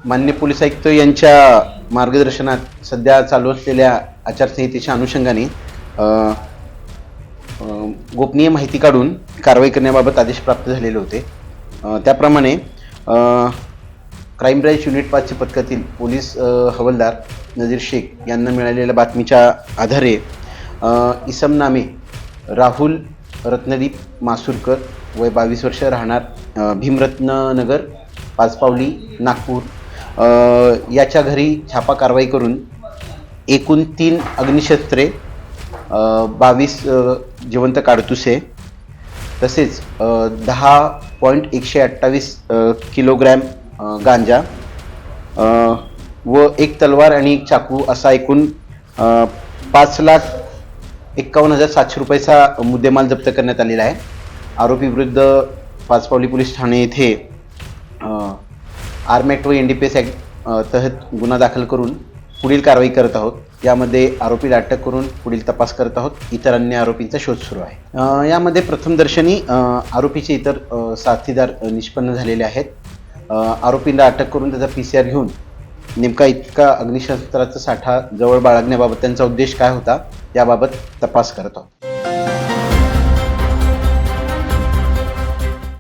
माननीय पोलीस आयुक्त यांच्या मार्गदर्शनात सध्या चालू असलेल्या आचारसंहितेच्या अनुषंगाने गोपनीय माहिती काढून कारवाई करण्याबाबत आदेश प्राप्त झालेले होते। त्याप्रमाणे क्राईम ब्रँच युनिट 5 पथकातील पोलीस हवालदार नजीर शेख यांना मिळालेल्या बातमीच्या आधारे इसम नामे राहुल रत्नदीप मासुरकर वय 22 वर्ष राहणार भीमरत्न नगर पाचपावली नागपूर याच्या घरी छापा कारवाई करून एकूण 3 अग्निशस्त्रे 22 जिवंत काडतुसे तसेच 10.128 किलोग्रॅम गांजा व एक तलवार आणि एक चाकू असा एकूण 5,51,700 रुपयाचा मुद्देमाल जप्त करण्यात आलेला आहे। आरोपी विरुद्ध पाचपावली पोलीस ठाणे येथे आर्म ॲक्ट व NDPS ॲक्ट तहत गुन्हा दाखल करून पुढील कारवाई करत आहोत। यामध्ये आरोपीला अटक करून पुढील तपास करत आहोत। इतर अन्य आरोपींचा शोध सुरू आहे। यामध्ये प्रथमदर्शनी आरोपीचे इतर साथीदार निष्पन्न झालेले आहेत। आरोपीला अटक करून त्याचा PCR घेऊन नेमका इतका अग्निशस्त्राचा साठा जवळ बाळगण्याबाबत त्यांचा उद्देश काय होता याबाबत तपास करत आहोत।